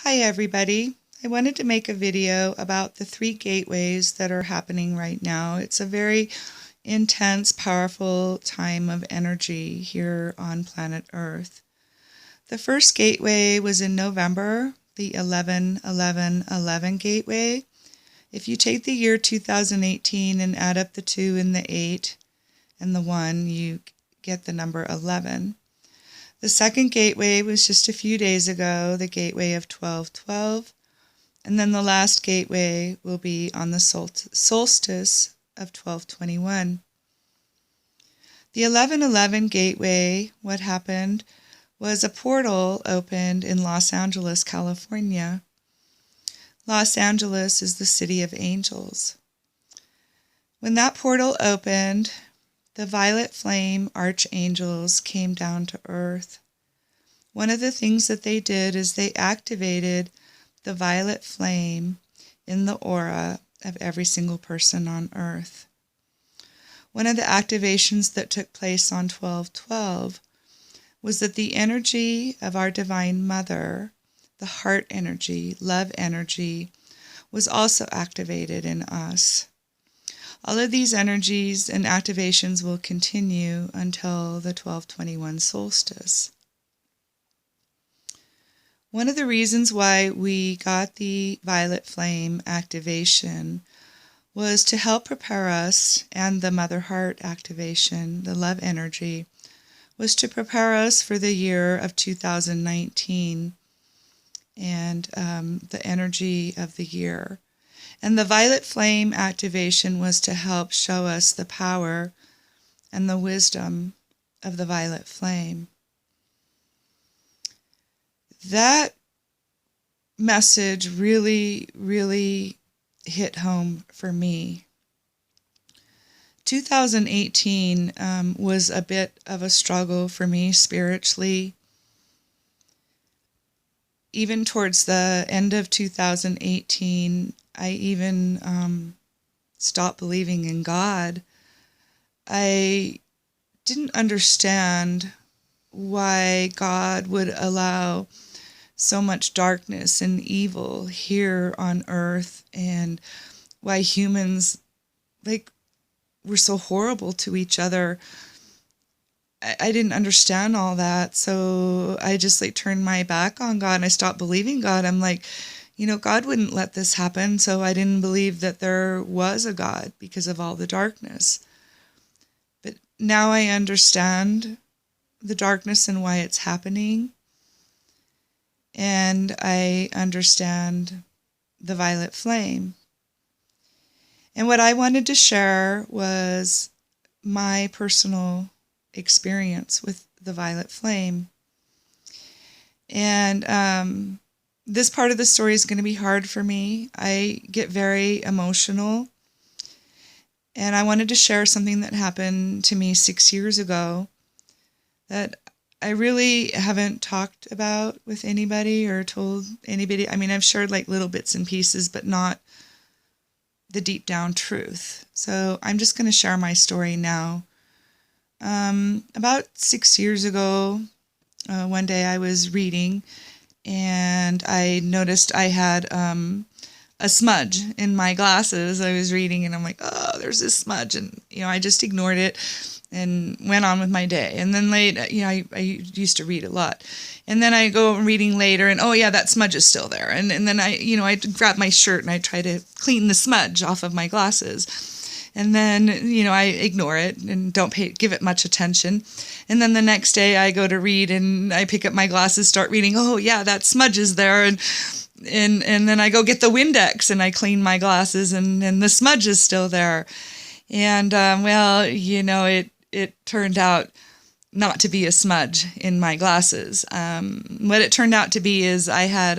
Hi everybody. I wanted to make a video about the 3 gateways that are happening right now. It's a very intense, powerful time of energy here on planet Earth. The first gateway was in November, the 11-11-11 gateway. If you take the year 2018 and add up the 2 and the 8 and the 1, you get the number 11. The second gateway was just a few days ago, the gateway of 12-12, and then the last gateway will be on the solstice of 12-21. The 11-11 gateway, what happened was a portal opened in Los Angeles, California. Los Angeles is the city of angels. When that portal opened, the violet flame archangels came down to earth. One of the things that they did is they activated the violet flame in the aura of every single person on earth. One of the activations that took place on 12-12 was that the energy of our Divine Mother, the heart energy, love energy, was also activated in us. All of these energies and activations will continue until the 12-21 solstice. One of the reasons why we got the violet flame activation was to help prepare us, and the Mother Heart activation, the love energy, was to prepare us for the year of 2019 and the energy of the year. And the violet flame activation was to help show us the power and the wisdom of the violet flame. That message really, really hit home for me. 2018 was a bit of a struggle for me spiritually. Even towards the end of 2018, I even stopped believing in God. I didn't understand why God would allow so much darkness and evil here on earth, and why humans were so horrible to each other. I didn't understand all that, so I just turned my back on God and I stopped believing God. I'm like, God wouldn't let this happen, so I didn't believe that there was a God because of all the darkness. But now I understand the darkness and why it's happening, and I understand the violet flame. And what I wanted to share was my personal experience with the violet flame. And this part of the story is going to be hard for me. I get very emotional. And I wanted to share something that happened to me 6 years ago that I really haven't talked about with anybody or told anybody. I mean, I've shared little bits and pieces, but not the deep down truth. So I'm just going to share my story now. About 6 years ago, one day I was reading, and I noticed I had a smudge in my glasses. I was reading, and I'm like, oh, there's this smudge. And, I just ignored it and went on with my day. And then later, I used to read a lot. And then I go reading later, and, oh, yeah, that smudge is still there. And then I grab my shirt, and I try to clean the smudge off of my glasses. And then, I ignore it and don't give it much attention. And then the next day I go to read, and I pick up my glasses, start reading. Oh, yeah, that smudge is there. And then I go get the Windex, and I clean my glasses, and the smudge is still there. And, it turned out not to be a smudge in my glasses. What it turned out to be is I had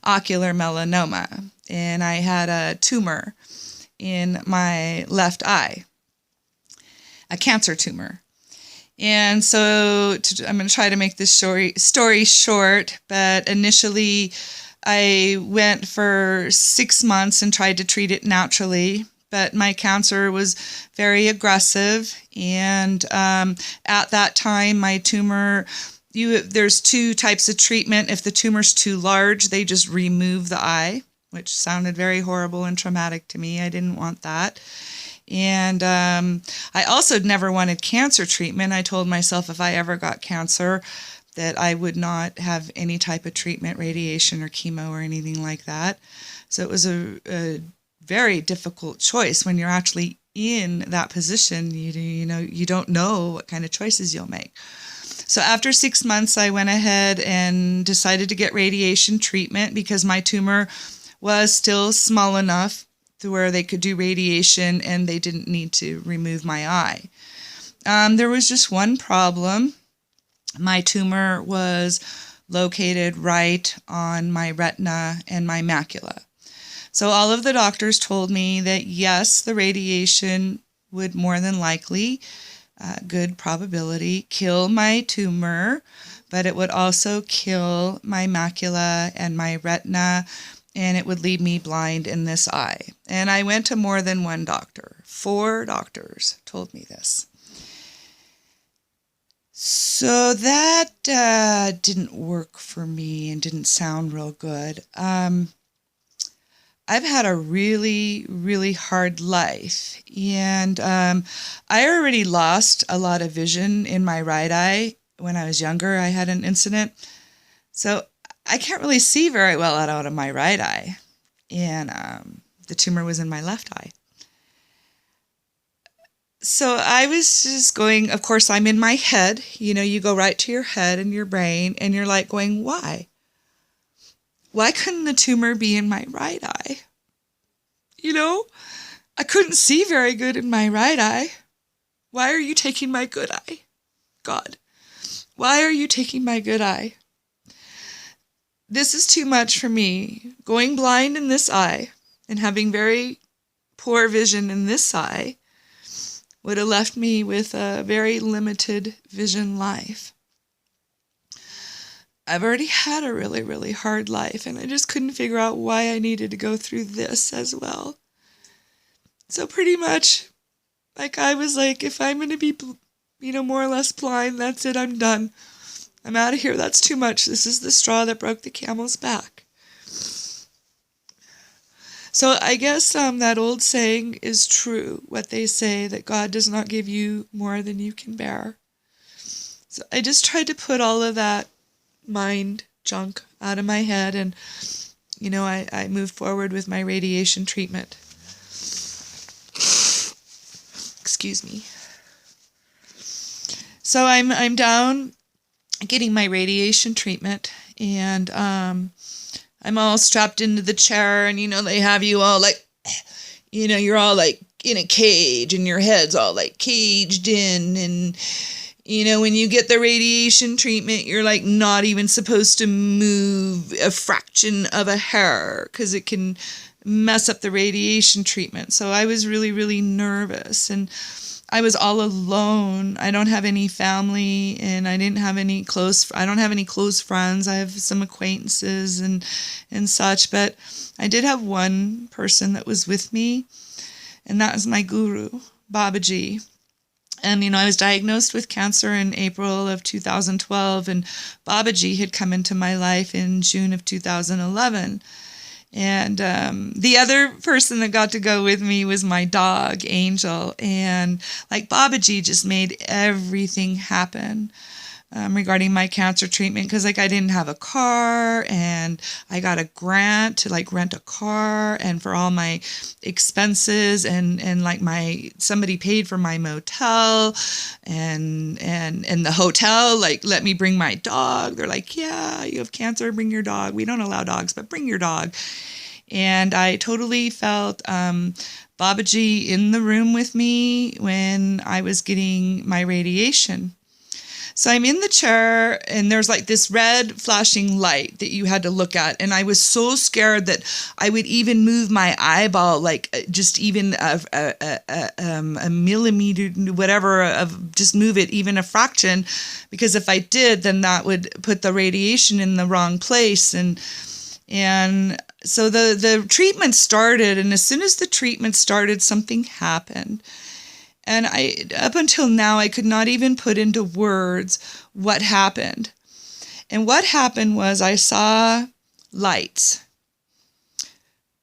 ocular melanoma, and I had a tumor in my left eye, a cancer tumor. And so I'm going to try to make this story short, but initially I went for 6 months and tried to treat it naturally, but my cancer was very aggressive, and at that time my tumor there's two types of treatment. If the tumor's too large, they just remove the eye, which sounded very horrible and traumatic to me. I didn't want that. And I also never wanted cancer treatment. I told myself if I ever got cancer that I would not have any type of treatment, radiation or chemo or anything like that. So it was a very difficult choice when you're actually in that position. You don't know what kind of choices you'll make. So after 6 months, I went ahead and decided to get radiation treatment because my tumor was still small enough to where they could do radiation and they didn't need to remove my eye. There was just one problem. My tumor was located right on my retina and my macula. So all of the doctors told me that yes, the radiation would more than likely, good probability, kill my tumor, but it would also kill my macula and my retina, and it would leave me blind in this eye. And I went to more than one doctor. 4 doctors told me this. So that didn't work for me and didn't sound real good. I've had a really, really hard life, and I already lost a lot of vision in my right eye when I was younger. I had an incident, so I can't really see very well out of my right eye, and the tumor was in my left eye. So I was just going, of course, I'm in my head. You go right to your head and your brain, and you're like going, why? Why couldn't the tumor be in my right eye? I couldn't see very good in my right eye. Why are you taking my good eye? God, why are you taking my good eye? This is too much for me. Going blind in this eye and having very poor vision in this eye would have left me with a very limited vision life. I've already had a really, really hard life, and I just couldn't figure out why I needed to go through this as well. So pretty much, I was like, if I'm going to be, more or less blind, that's it, I'm done. I'm out of here, that's too much. This is the straw that broke the camel's back. So I guess that old saying is true, what they say, that God does not give you more than you can bear. So I just tried to put all of that mind junk out of my head, and I moved forward with my radiation treatment. Excuse me. So I'm down getting my radiation treatment, and I'm all strapped into the chair, and they have you all like, you're all like in a cage, and your head's all like caged in, and when you get the radiation treatment, you're like not even supposed to move a fraction of a hair because it can mess up the radiation treatment. So I was really, really nervous, and I was all alone. I don't have any family, and I don't have any close friends. I have some acquaintances and such, but I did have one person that was with me, and that was my guru, Babaji. And, I was diagnosed with cancer in April of 2012, and Babaji had come into my life in June of 2011. And the other person that got to go with me was my dog, Angel. And Babaji just made everything happen regarding my cancer treatment, because I didn't have a car, and I got a grant to rent a car and for all my expenses, and somebody paid for my motel, and the hotel let me bring my dog. They're like, yeah, you have cancer, bring your dog. We don't allow dogs, but bring your dog. And I totally felt Babaji in the room with me when I was getting my radiation. So I'm in the chair, and there's this red flashing light that you had to look at. And I was so scared that I would even move my eyeball, just even a millimeter, whatever, just move it even a fraction. Because if I did, then that would put the radiation in the wrong place. And so the treatment started, and as soon as the treatment started, something happened. And up until now, I could not even put into words what happened. And what happened was I saw lights.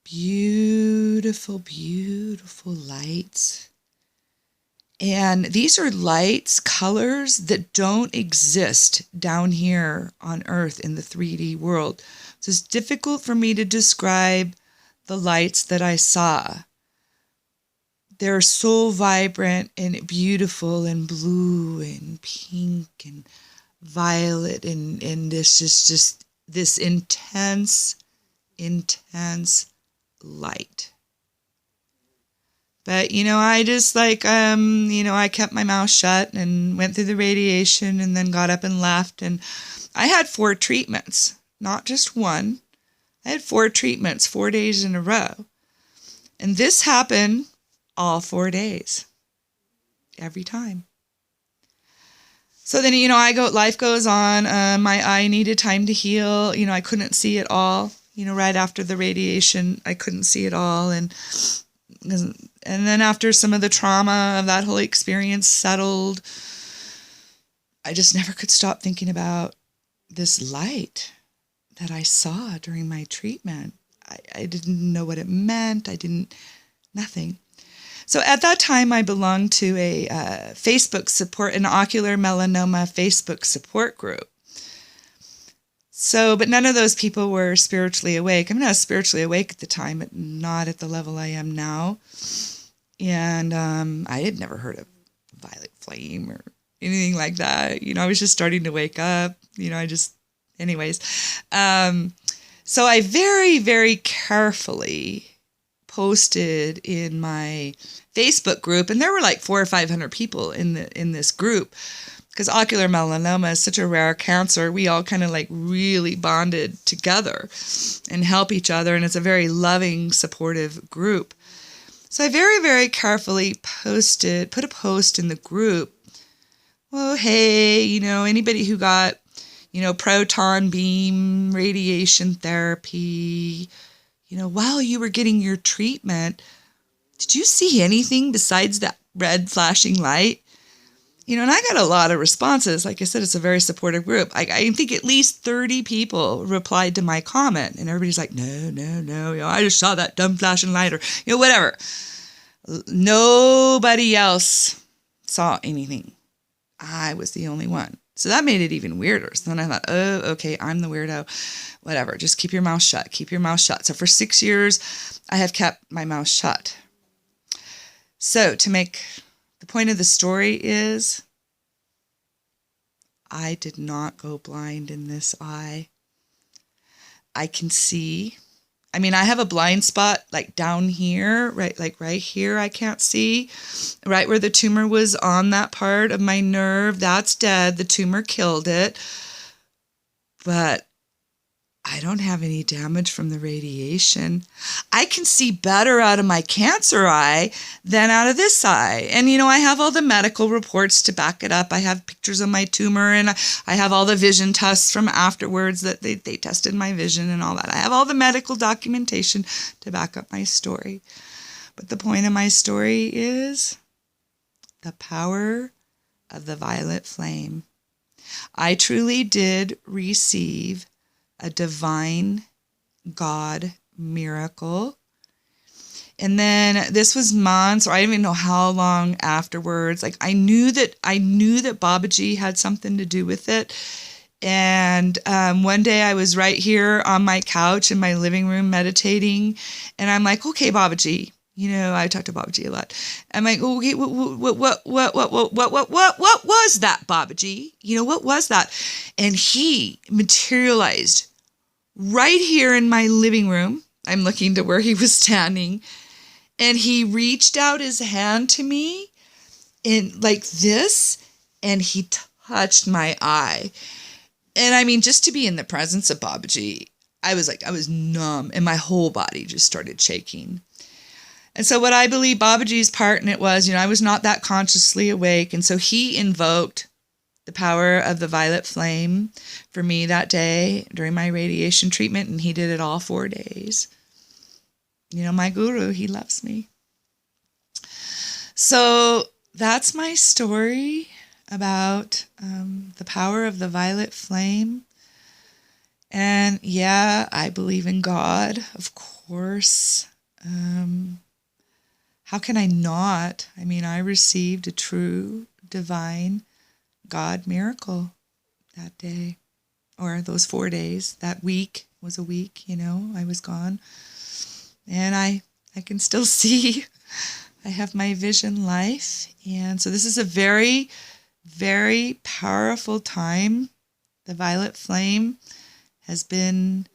Beautiful, beautiful lights. And these are lights, colors that don't exist down here on Earth in the 3D world. So it's difficult for me to describe the lights that I saw. They're so vibrant and beautiful and blue and pink and violet, and this is just this intense light. But, I just I kept my mouth shut and went through the radiation and then got up and left. And I had 4 treatments, not just one. I had 4 treatments, 4 days in a row. And this happened all 4 days, every time. So then, life goes on. My eye needed time to heal. I couldn't see it all. Right after the radiation, I couldn't see it all. And then after some of the trauma of that whole experience settled, I just never could stop thinking about this light that I saw during my treatment. I didn't know what it meant. Nothing. So at that time, I belonged to a Facebook support, an ocular melanoma Facebook support group. So, but none of those people were spiritually awake. I was spiritually awake at the time, but not at the level I am now. And I had never heard of violet flame or anything like that. I was just starting to wake up. Anyways. So I very, very carefully posted in my Facebook group, and there were like 400 or 500 people in this group, because ocular melanoma is such a rare cancer. We all kind of really bonded together and help each other, and it's a very loving, supportive group. So I very, very carefully put a post in the group. Well, hey, anybody who got, proton beam radiation therapy, while you were getting your treatment, did you see anything besides that red flashing light? And I got a lot of responses. Like I said, it's a very supportive group. I think at least 30 people replied to my comment, and everybody's like, no, I just saw that dumb flashing light, or, whatever. Nobody else saw anything. I was the only one. So that made it even weirder. So then I thought, oh, okay, I'm the weirdo. Whatever, just keep your mouth shut. Keep your mouth shut. So for 6 years, I have kept my mouth shut. So to make the point of the story is, I did not go blind in this eye. I can see. I have a blind spot down here, right here I can't see. Right where the tumor was on that part of my nerve, that's dead. The tumor killed it. But I don't have any damage from the radiation. I can see better out of my cancer eye than out of this eye. And, I have all the medical reports to back it up. I have pictures of my tumor, and I have all the vision tests from afterwards that they tested my vision and all that. I have all the medical documentation to back up my story. But the point of my story is the power of the violet flame. I truly did receive a divine God miracle. And then this was months, or I don't even know how long afterwards. I knew that Babaji had something to do with it. And one day I was right here on my couch in my living room meditating, and I'm like, okay, Babaji. I talk to Babaji a lot. I'm like, okay, what was that, Babaji? What was that? And he materialized right here in my living room. I'm looking to where he was standing, and he reached out his hand to me in like this, and he touched my eye. And just to be in the presence of Babaji, I was numb, and my whole body just started shaking. And so what I believe Babaji's part in it was, I was not that consciously awake. And so he invoked the power of the violet flame for me that day during my radiation treatment. And he did it all 4 days. My guru, he loves me. So that's my story about the power of the violet flame. And yeah, I believe in God, of course. How can I not? I mean, I received a true divine God miracle that day, or those 4 days. That week was a week, I was gone. And I can still see. I have my vision life. And so this is a very, very powerful time. The violet flame has been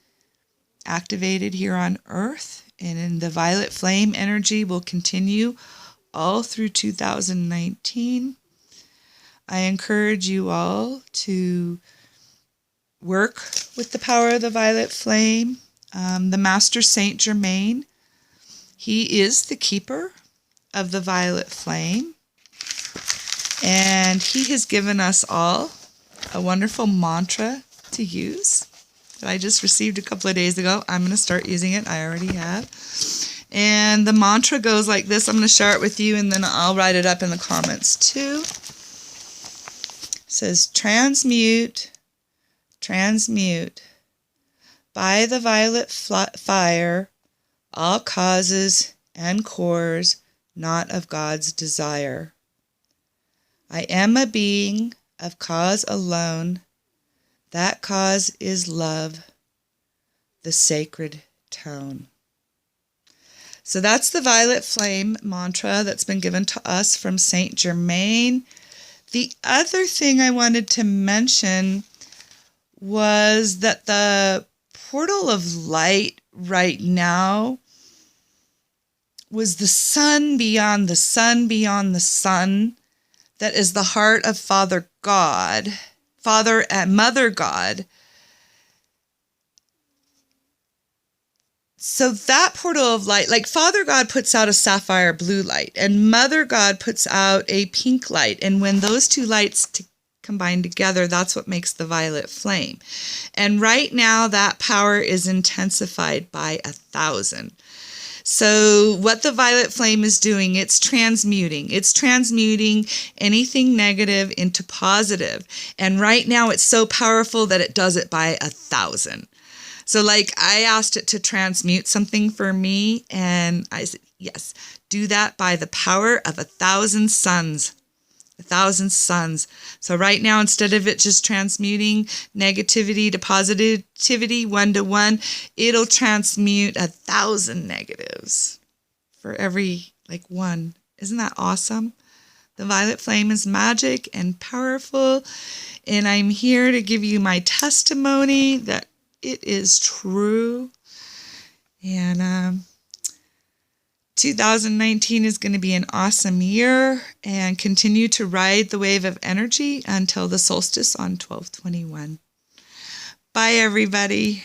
activated here on Earth, and the violet flame energy will continue all through 2019. I encourage you all to work with the power of the violet flame. The Master Saint Germain, he is the keeper of the violet flame, and he has given us all a wonderful mantra to use that I just received a couple of days ago. I'm going to start using it. I already have. And the mantra goes like this. I'm going to share it with you, and then I'll write it up in the comments too. It says, transmute, transmute, by the violet fire, all causes and cores not of God's desire. I am a being of cause alone. That cause is love, the sacred tone. So that's the violet flame mantra that's been given to us from Saint Germain. The other thing I wanted to mention was that the portal of light right now was the sun beyond the sun beyond the sun. That is the heart of Father God, Father and Mother God. So that portal of light, like Father God puts out a sapphire blue light, and Mother God puts out a pink light. And when those two lights combine together, that's what makes the violet flame. And right now, that power is intensified by 1,000. So what the violet flame is doing, it's transmuting. It's transmuting anything negative into positive. And right now it's so powerful that it does it by 1,000. So like I asked it to transmute something for me, and I said, yes, do that by the power of 1,000 suns. 1,000 suns. So right now, instead of it just transmuting negativity to positivity 1 to 1, it'll transmute 1,000 negatives for every one. Isn't that awesome? The violet flame is magic and powerful, and I'm here to give you my testimony that it is true. And 2019 is going to be an awesome year, and continue to ride the wave of energy until the solstice on 12/21. Bye, everybody.